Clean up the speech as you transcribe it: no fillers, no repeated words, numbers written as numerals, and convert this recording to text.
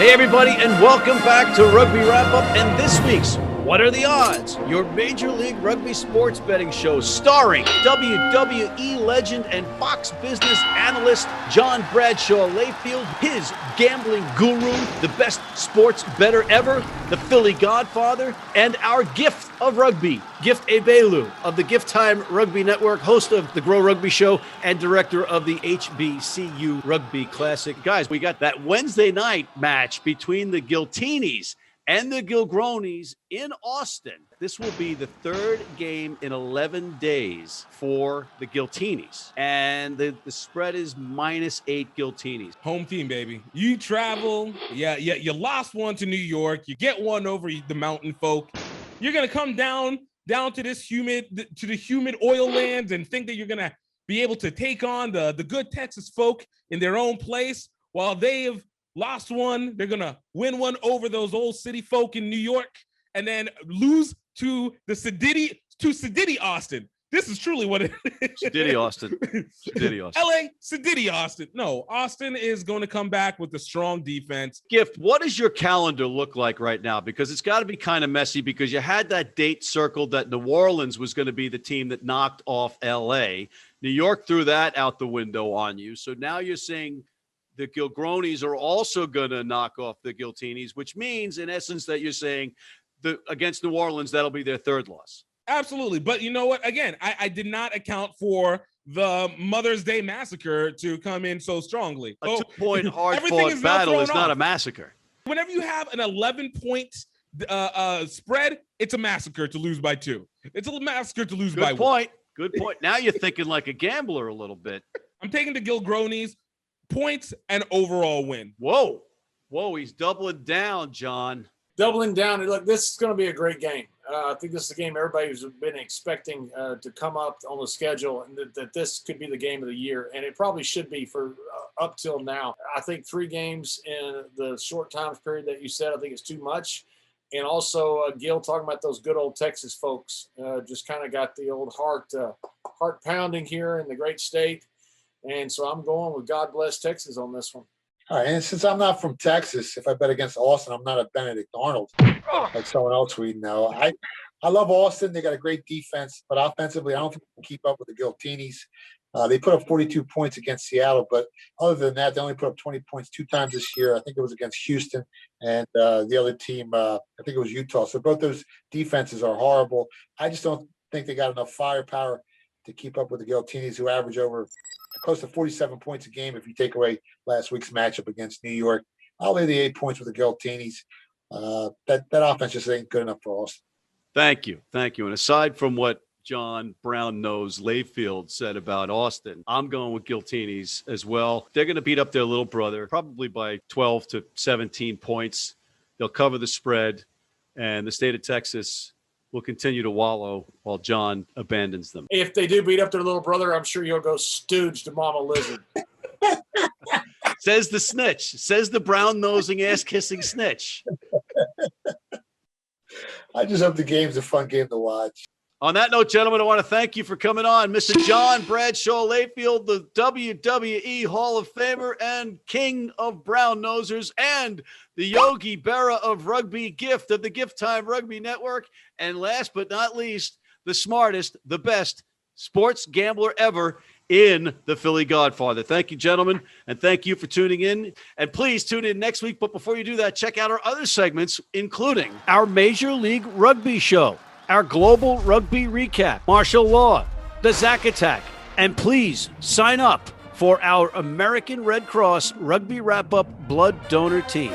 Hey everybody, and welcome back to Rugby Wrap-Up and this week's What Are the Odds? Your Major League Rugby sports betting show starring WWE legend and Fox Business analyst John Bradshaw Layfield, his gambling guru, the best sports bettor ever, the Philly Godfather, and our gift of rugby, Gift Egbelu of the Gift Time Rugby Network, host of the Grow Rugby Show and director of the HBCU Rugby Classic. Guys, we got that Wednesday night match between the Giltinis and the Gilgronis in Austin. This will be the third game in 11 days for the Giltinis. And the spread is -8 Giltinis. Home team, baby. You travel. Yeah. You lost one to New York. You get one over the mountain folk. You're going to come down to the humid oil lands and think that you're going to be able to take on the good Texas folk in their own place while they have lost one. They're going to win one over those old city folk in New York and then lose to the Sedity Austin. This is truly what it is. Sedity Austin. LA, Sedity Austin. No, Austin is going to come back with a strong defense. Gift, what does your calendar look like right now? Because it's got to be kind of messy because you had that date circled that New Orleans was going to be the team that knocked off LA. New York threw that out the window on you. So now you're saying the Gilgronis are also going to knock off the Giltinis, which means, in essence, that you're saying against New Orleans, that'll be their third loss. Absolutely. But you know what? Again, I did not account for the Mother's Day massacre to come in so strongly. A 2-point hard-fought battle is not a massacre. Whenever you have an 11-point spread, it's a massacre to lose by 2. It's a massacre to lose by 1. Good point. Now you're thinking like a gambler a little bit. I'm taking the Gilgronis. Points and overall win. Whoa, he's doubling down, John. Doubling down. Look, this is going to be a great game. I think this is a game everybody's been expecting to come up on the schedule, and that this could be the game of the year, and it probably should be for up till now. I think 3 games in the short time period that you said, I think it's too much. And also, Gil talking about those good old Texas folks, just kind of got the old heart pounding here in the great state. And so I'm going with God Bless Texas on this one. All right, and since I'm not from Texas, if I bet against Austin, I'm not a Benedict Arnold like someone else we know. I love Austin. They got a great defense, but offensively, I don't think they can keep up with the Giltinis. They put up 42 points against Seattle, but other than that, they only put up 20 points 2 times this year. I think it was against Houston and the other team, I think it was Utah. So both those defenses are horrible. I just don't think they got enough firepower to keep up with the Giltinis, who average over close to 47 points a game if you take away last week's matchup against New York. I'll lay the 8 points with the Giltinis. That offense just ain't good enough for us. Thank you. And aside from what John Brown knows Layfield said about Austin, I'm going with Giltinis as well. They're going to beat up their little brother, probably by 12 to 17 points. They'll cover the spread, and the state of Texas will continue to wallow while John abandons them. If they do beat up their little brother, I'm sure you'll go stooge to Mama Lizard. Says the snitch. Says the brown-nosing, ass-kissing snitch. I just hope the game's a fun game to watch. On that note, gentlemen, I want to thank you for coming on. Mr. John Bradshaw Layfield, the WWE Hall of Famer and King of Brown Nosers, and the Yogi Berra of Rugby, Gift of the Gift Time Rugby Network. And last but not least, the smartest, the best sports gambler ever in the Philly Godfather. Thank you, gentlemen, and thank you for tuning in. And please tune in next week. But before you do that, check out our other segments, including our Major League Rugby show, our Global Rugby Recap, Martial Law, the Zack Attack, and please sign up for our American Red Cross Rugby Wrap-Up Blood Donor Team.